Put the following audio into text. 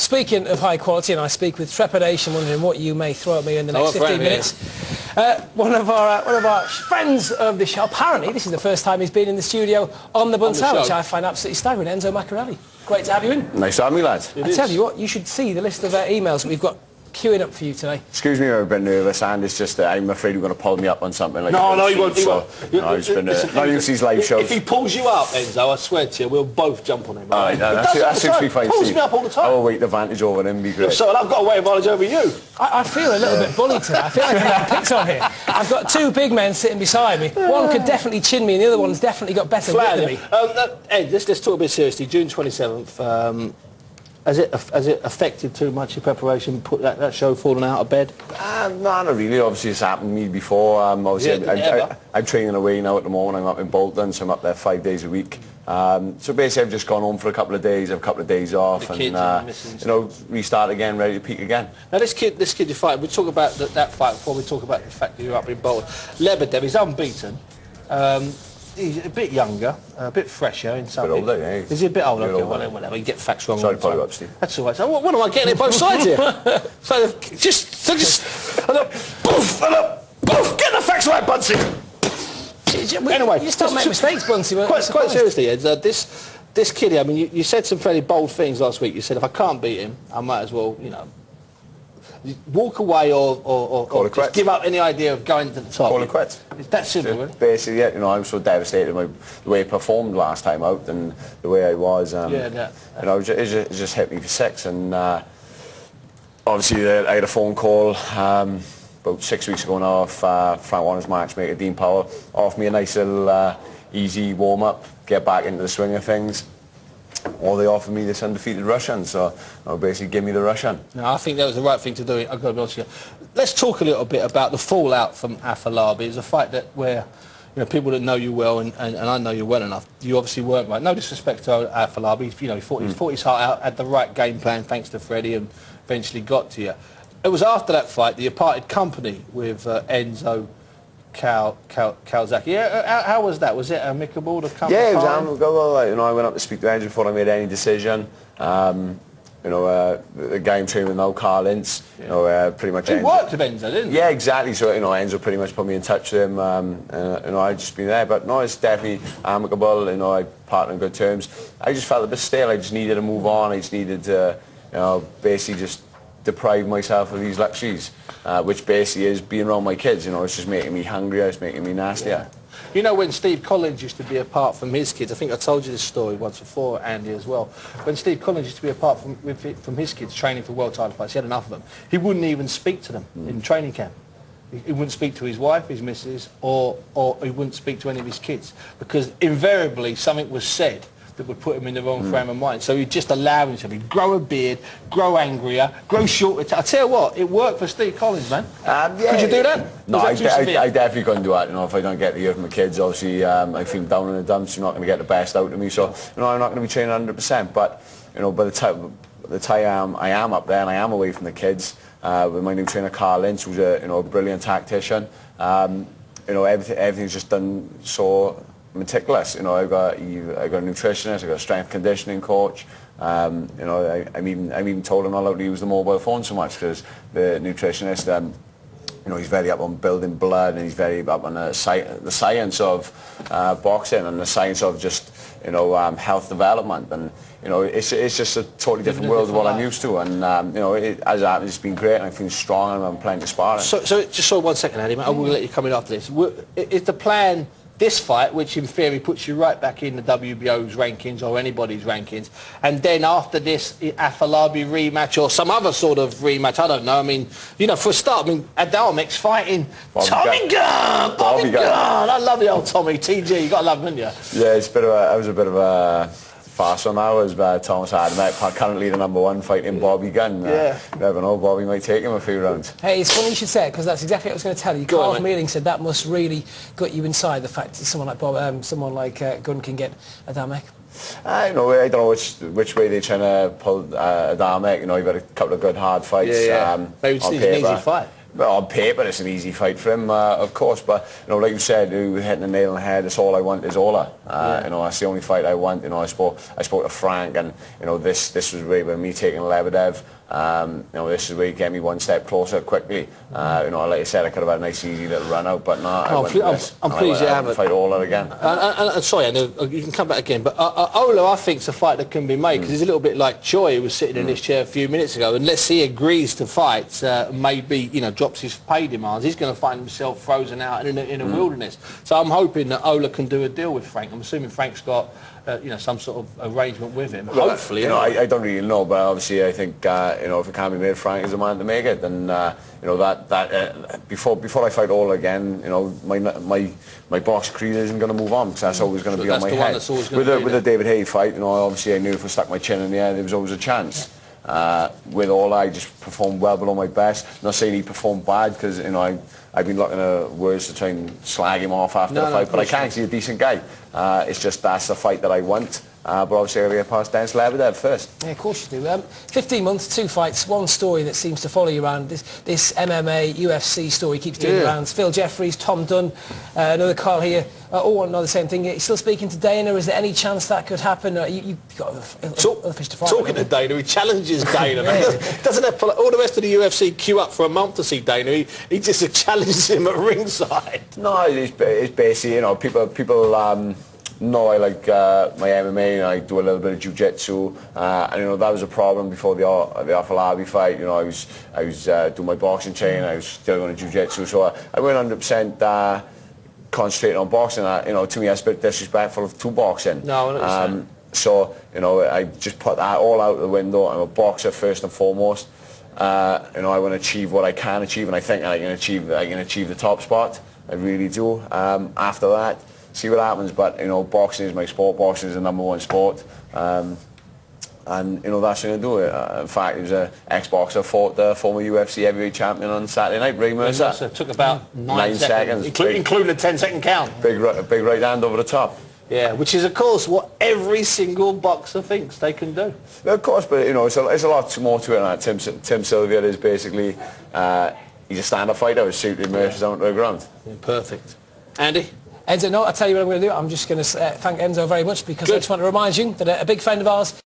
speaking of high quality, and I speak with trepidation, wondering what you may throw at me in the next 15 minutes. One of our friends of the show, apparently this is the first time he's been in the studio on the Buntel, which I find absolutely staggering. Enzo Maccarinelli, great to have you in. Nice to have me, lads. I tell you what, you should see the list of emails that we've got queuing up for you today. Excuse me, I'm a bit nervous, and it's just I'm afraid we're going to pull me up on something like that. No, he won't. I've just been not used to these live shows. If he pulls you up, Enzo, I swear to you, we'll both jump on him. All right, that suits me fine. He pulls me up all the time. I'll weight advantage over him, be great. So I've got a weight advantage over you. I feel a little bit bullied today. I feel like I'm getting picked on here. I've got two big men sitting beside me. One could definitely chin me, and the other one's definitely got better wit than me. Ed, let's talk a bit seriously. June 27th. Has it affected too much your preparation? Put that show falling out of bed? No, not really. Obviously, it's happened to me before. Obviously, I'm training away now at the moment. I'm up in Bolton, so I'm up there 5 days a week. So basically, I've just gone home for a couple of days. Have a couple of days off, and restart again, ready to peak again. Now, this kid you fight. We talk about that fight before we talk about the fact that you're up in Bolton. Lebedev, he's unbeaten. He's a bit younger, a bit fresher in some. A bit older, yeah. Is he a bit older? Okay, whatever. You get facts wrong. Sorry to follow up, Steve. That's all right. So what am I getting at both sides here? so just, poof, get the facts right, Bunsey. Anyway, you just don't make mistakes, Bunsey. Quite seriously, Ed. This kid, I mean, you said some fairly bold things last week. You said if I can't beat him, I might as well, walk away or just give up any idea of going to the top. Call it quits. It's that simple, really. Basically, yeah, I was so devastated by the way I performed last time out and the way I was. It just hit me for six. And obviously, I had a phone call about 6 weeks ago now off Frank Warner's matchmaker, Dean Powell, offered me a nice little easy warm-up, get back into the swing of things. Or they offered me this undefeated Russian, so basically give me the Russian. No, I think that was the right thing to do. I've got to be honest with you. Let's talk a little bit about the fallout from Afolabi. It was a fight where people that know you well, and I know you well enough, you obviously weren't right. No disrespect to Afolabi, he fought his heart out, had the right game plan thanks to Freddie, and eventually got to you. It was after that fight that you parted company with Enzo Maccarinelli. Yeah, how was that? Was it amicable to come? Yeah, it was amicable. I went up to speak to Enzo before I made any decision. The guy I'm training with now, Carl Ince, pretty much. He worked with Enzo, didn't he? Yeah, exactly. So Enzo pretty much put me in touch with him. I'd just been there, but no, it's definitely amicable. I parted on good terms. I just felt a bit stale. I just needed to move on. I just needed to, basically just deprive myself of these luxuries, which basically is being around my kids. It's just making me hungrier, it's making me nastier. Yeah. When Steve Collins used to be apart from his kids, I think I told you this story once before, Andy, as well. When Steve Collins used to be apart from his kids training for world title fights, he had enough of them. He wouldn't even speak to them in training camp. He wouldn't speak to his wife, his missus, or he wouldn't speak to any of his kids, because invariably something was said that would put him in the wrong frame of mind. So he'd just allow himself. He'd grow a beard, grow angrier, grow shorter. I tell you what, it worked for Steve Collins, man. Could you do that? No, I definitely couldn't do that. If I don't get to hear from my kids, obviously I feel down in the dumps. You're not going to get the best out of me. So I'm not going to be training 100%. But by the time I am up there and I am away from the kids, with my new trainer Carl Ince, who's a brilliant tactician, everything's just done so meticulous. I've got a nutritionist, I've got a strength conditioning coach. I'm even told I'm not allowed to use the mobile phone so much, because the nutritionist, he's very up on building blood, and he's very up on the science of boxing and the science of just health development, and it's just a totally different world of what I'm used to, and as it happens, it's been great, and I feel strong, and I'm playing to sparring. So just 1 second, Andy, I will let you come in after this. Is the plan this fight, which in theory puts you right back in the WBO's rankings or anybody's rankings, and then after this Afolabi rematch or some other sort of rematch, I don't know, for a start, Adamek's fighting Tommy Gunn! Bobby Gunn! I love the old Tommy, TG, you got to love him, haven't you? Yeah, it was a bit of a fast one. I was Thomas Adamek, currently the #1 fighting Bobby Gunn. You never know, Bobby might take him a few rounds. Hey, it's funny you should say it, because that's exactly what I was going to tell you. Carl Mealing said that must really got you inside, the fact that someone like Gunn can get Adamek. I don't know which way they're trying to pull Adamek. You've had a couple of good hard fights. Maybe it's an easy fight. Well, on paper, it's an easy fight for him, of course. But like you said, hitting the nail on the head. It's all I want is Ola. That's the only fight I want. I spoke to Frank, and this was really with me taking Lebedev. This is where you get me one step closer quickly. Like I said, I could have had a nice easy little run out, but no, I'm pleased you haven't. Fight Ola again. Sorry, you can come back again. But Ola, I think, is a fight that can be made because he's a little bit like Choi, who was sitting in this chair a few minutes ago. Unless he agrees to fight, maybe drops his pay demands, he's going to find himself frozen out in a wilderness. So I'm hoping that Ola can do a deal with Frank. I'm assuming Frank's got some sort of arrangement with him. Well, hopefully, I don't really know, but obviously I think if it can be made, Frank is the man to make it. And before I fight Ola again, my box career isn't going to move on because that's always going to be on my head. With the David Haye fight, obviously I knew if I stuck my chin in the air, there was always a chance. With Ola, I just performed well below my best. I'm not saying he performed bad because I've been looking at words to try and slag him off after the fight, but I can't see a decent guy. It's just that's the fight that I want. But obviously I'll get past Denis Lebedev first. Yeah, of course you do. 15 months, 2 fights, one story that seems to follow you around. This MMA, UFC story keeps doing the rounds. Phil Jeffries, Tom Dunn, another Carl here, all want to know the same thing. You're still speaking to Dana. Is there any chance that could happen? You've got other fish to fry. Talking to Dana, he challenges Dana. Doesn't have all the rest of the UFC queue up for a month to see Dana? He just challenges him at ringside. No, it's basically, people I like my MMA, and I do a little bit of jiu-jitsu, and that was a problem before the Afalabi fight. I was doing my boxing training, I was still going to jiu-jitsu, so I went 100% concentrating on boxing. To me that's a bit disrespectful to boxing. No, so I just put that all out the window. I'm a boxer first and foremost. I want to achieve what I can achieve, and I think I can achieve the top spot. I really do. After that, see what happens, but boxing is my sport. Boxing is the #1 sport, and that's what I'm going to do. In fact, it was an ex-boxer fought the former UFC heavyweight champion on Saturday night, Ray Mercer. Took about 9 seconds. Including a 10-second count. Big right hand over the top. Yeah, which is of course what every single boxer thinks they can do. Of course, but it's a lot more to it than that. Tim Sylvia is basically he's a stand-up fighter who's suited Mercer's down to the ground. Yeah, perfect. Andy? Enzo, no, I'll tell you what I'm going to do. I'm just going to thank Enzo very much because I just want to remind you that a big friend of ours